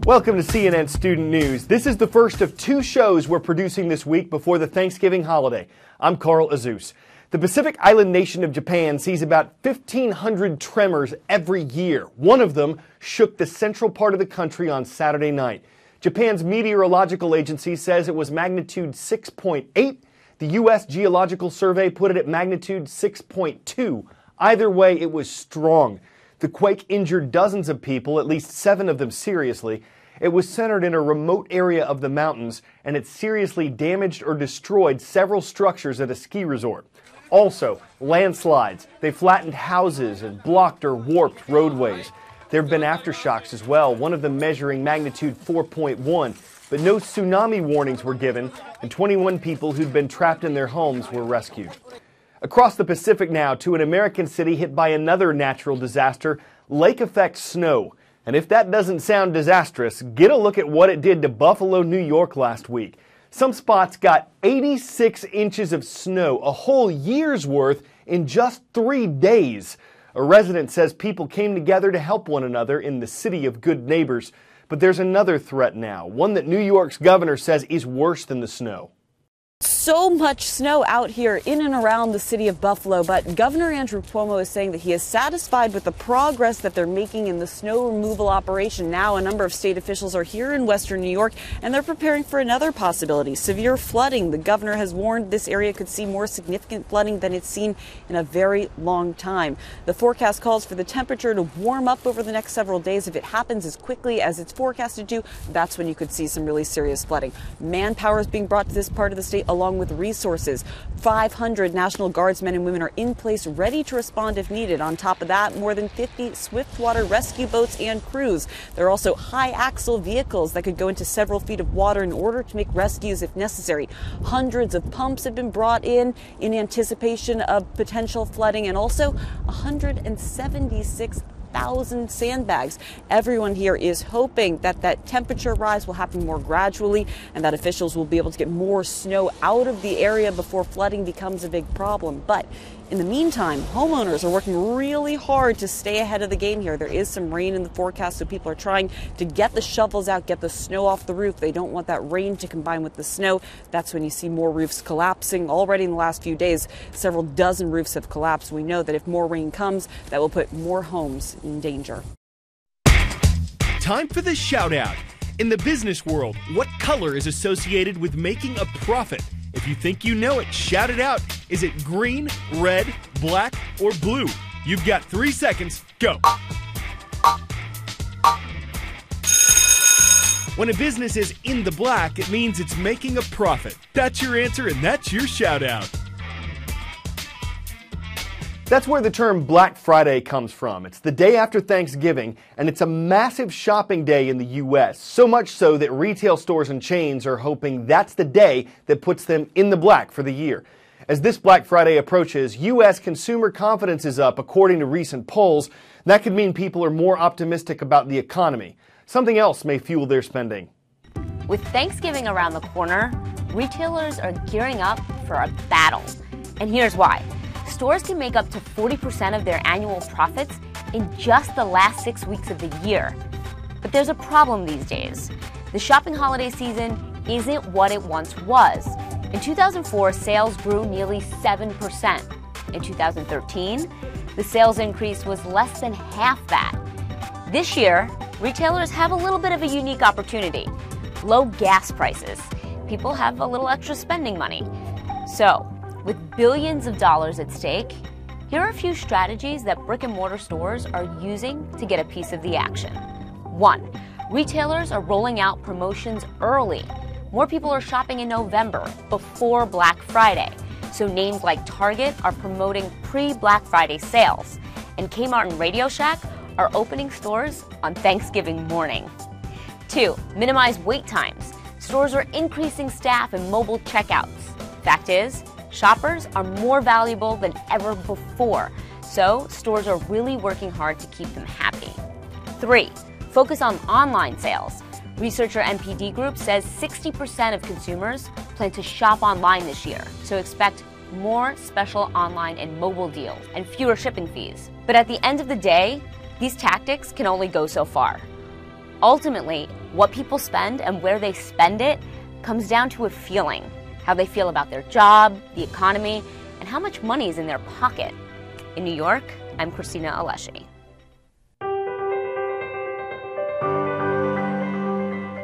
Welcome to CNN Student News. This is the first of two shows we're producing this week before the Thanksgiving holiday. I'm Carl Azus. The Pacific island nation of Japan sees about 1,500 tremors every year. One of them shook the central part of the country on Saturday night. Japan's meteorological agency says it was magnitude 6.8. The U.S. Geological Survey put it at magnitude 6.2. Either way, it was strong. The quake injured dozens of people, at least 7 of them seriously. It was centered in a remote area of the mountains, and it seriously damaged or destroyed several structures at a ski resort. Also, landslides. They flattened houses and blocked or warped roadways. There have been aftershocks as well, one of them measuring magnitude 4.1, but no tsunami warnings were given, and 21 people who'd been trapped in their homes were rescued. Across the Pacific now to an American city hit by another natural disaster, lake-effect snow. And if that doesn't sound disastrous, get a look at what it did to Buffalo, New York last week. Some spots got 86 inches of snow, a whole year's worth in just 3 days. A resident says people came together to help one another in the city of good neighbors. But there's another threat now, one that New York's governor says is worse than the snow. So much snow out here in and around the city of Buffalo, but Governor Andrew Cuomo is saying that he is satisfied with the progress that they're making in the snow removal operation. Now, a number of state officials are here in western New York, and they're preparing for another possibility, severe flooding. The governor has warned this area could see more significant flooding than it's seen in a very long time. The forecast calls for the temperature to warm up over the next several days. If it happens as quickly as it's forecasted to, that's when you could see some really serious flooding. Manpower is being brought to this part of the state along with resources. 500 National Guardsmen and women are in place ready to respond if needed. On top of that, more than 50 swiftwater rescue boats and crews. There are also high axle vehicles that could go into several feet of water in order to make rescues if necessary. Hundreds of pumps have been brought in anticipation of potential flooding, and also 176,000 sandbags. Everyone here is hoping that that temperature rise will happen more gradually and that officials will be able to get more snow out of the area before flooding becomes a big problem. But in the meantime, homeowners are working really hard to stay ahead of the game here. There is some rain in the forecast, so people are trying to get the shovels out, get the snow off the roof. They don't want that rain to combine with the snow. That's when you see more roofs collapsing. Already in the last few days, several dozen roofs have collapsed. We know that if more rain comes, that will put more homes in danger. Time for the shout out. In the business world, what color is associated with making a profit? If you think you know it, shout it out. Is it green, red, black, or blue? You've got 3 seconds. Go. When a business is in the black, it means it's making a profit. That's your answer, and that's your shout out. That's where the term Black Friday comes from. It's the day after Thanksgiving, and it's a massive shopping day in the U.S., so much so that retail stores and chains are hoping that's the day that puts them in the black for the year. As this Black Friday approaches, U.S. consumer confidence is up according to recent polls. That could mean people are more optimistic about the economy. Something else may fuel their spending. With Thanksgiving around the corner, retailers are gearing up for a battle. And here's why. Stores can make up to 40% of their annual profits in just the last 6 weeks of the year. But there's a problem these days. The shopping holiday season isn't what it once was. In 2004, sales grew nearly 7%. In 2013, the sales increase was less than half that. This year, retailers have a little bit of a unique opportunity. Low gas prices. People have a little extra spending money. So, with billions of dollars at stake, here are a few strategies that brick-and-mortar stores are using to get a piece of the action. 1. Retailers are rolling out promotions early. More people are shopping in November, before Black Friday. So names like Target are promoting pre-Black Friday sales. And Kmart and Radio Shack are opening stores on Thanksgiving morning. 2. Minimize wait times. Stores are increasing staff and mobile checkouts. Fact is, shoppers are more valuable than ever before, so stores are really working hard to keep them happy. 3. Focus on online sales. Researcher NPD Group says 60% of consumers plan to shop online this year, so expect more special online and mobile deals and fewer shipping fees. But at the end of the day, these tactics can only go so far. Ultimately, what people spend and where they spend it comes down to a feeling, how they feel about their job, the economy, and how much money is in their pocket. In New York, I'm Christina Alessi.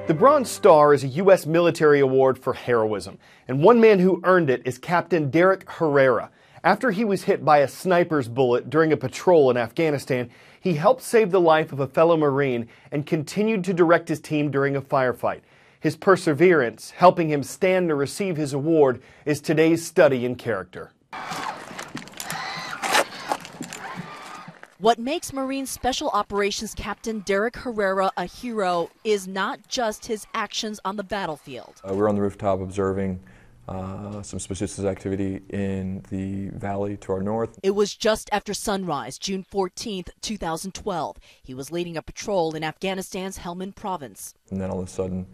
The Bronze Star is a U.S. military award for heroism, and one man who earned it is Captain Derek Herrera. After he was hit by a sniper's bullet during a patrol in Afghanistan, he helped save the life of a fellow Marine and continued to direct his team during a firefight. His perseverance, helping him stand to receive his award, is today's study in character. What makes Marine Special Operations Captain Derek Herrera a hero is not just his actions on the battlefield. We were on the rooftop observing some suspicious activity in the valley to our north. It was just after sunrise, June 14th, 2012. He was leading a patrol in Afghanistan's Helmand province. And then all of a sudden,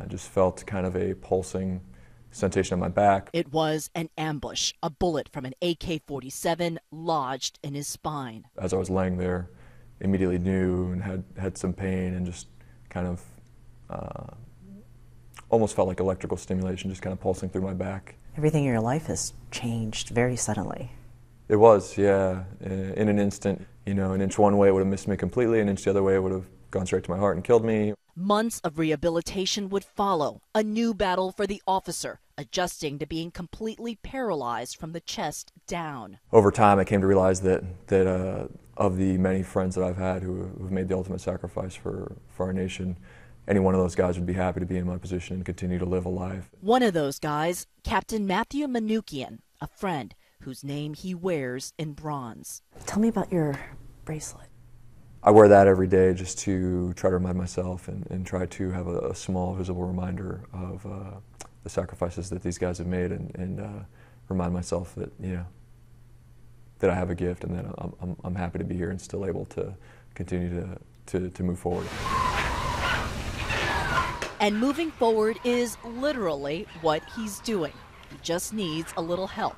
just felt kind of a pulsing sensation on my back. It was an ambush, a bullet from an AK-47 lodged in his spine. As I was laying there, immediately knew and had some pain and just kind of almost felt like electrical stimulation just kind of pulsing through my back. Everything in your life has changed very suddenly. It was, yeah. In an instant, you know, an inch one way would have missed me completely, an inch the other way would have gone straight to my heart and killed me. Months of rehabilitation would follow, a new battle for the officer, adjusting to being completely paralyzed from the chest down. Over time, I came to realize that of the many friends that I've had who have made the ultimate sacrifice for our nation, any one of those guys would be happy to be in my position and continue to live a life. One of those guys, Captain Matthew Manukian, a friend whose name he wears in bronze. Tell me about your bracelet. I wear that every day just to try to remind myself and try to have a small visible reminder of the sacrifices that these guys have made and remind myself that, you know, that I have a gift and that I'm happy to be here and still able to continue to move forward. And moving forward is literally what he's doing. He just needs a little help.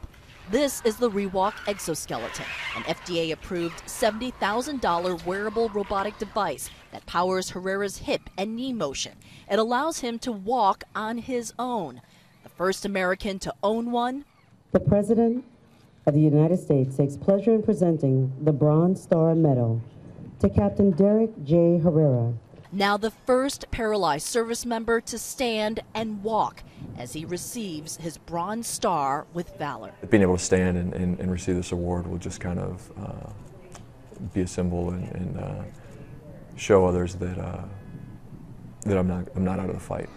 This is the Rewalk exoskeleton, an FDA-approved $70,000 wearable robotic device that powers Herrera's hip and knee motion. It allows him to walk on his own. The first American to own one. The President of the United States takes pleasure in presenting the Bronze Star Medal to Captain Derek J. Herrera. Now the first paralyzed service member to stand and walk as he receives his Bronze Star with valor. Being able to stand and receive this award will just kind of be a symbol and show others that I'm not out of the fight.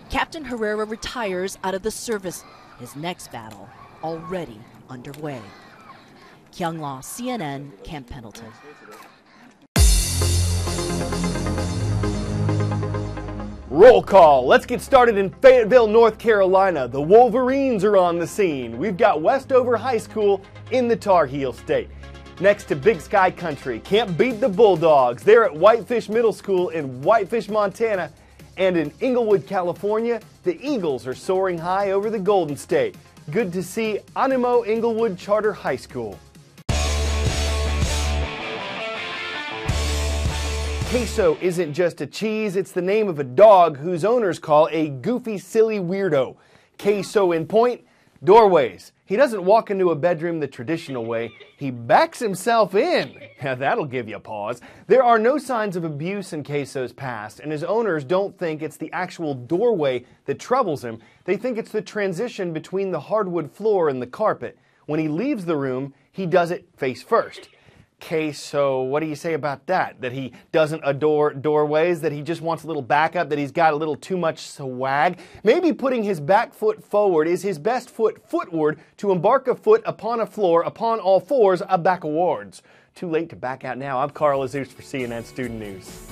Captain Herrera retires out of the service. His next battle already underway. Kyung La, CNN, Camp Pendleton. Roll call. Let's get started in Fayetteville, North Carolina. The Wolverines are on the scene. We've got Westover High School in the Tar Heel State. Next to Big Sky Country, can't beat the Bulldogs. They're at Whitefish Middle School in Whitefish, Montana. And in Inglewood, California, the Eagles are soaring high over the Golden State. Good to see Animo Inglewood Charter High School. Queso isn't just a cheese, it's the name of a dog whose owners call a goofy, silly weirdo. Queso in point, doorways. He doesn't walk into a bedroom the traditional way, he backs himself in. Now that'll give you pause. There are no signs of abuse in Queso's past, and his owners don't think it's the actual doorway that troubles him. They think it's the transition between the hardwood floor and the carpet. When he leaves the room, he does it face first. So what do you say about that? That he doesn't adore doorways, that he just wants a little backup, that he's got a little too much swag? Maybe putting his back foot forward is his best foot footward to embark a foot upon a floor, upon all fours, back awards. Too late to back out now. I'm Carl Azus for CNN Student News.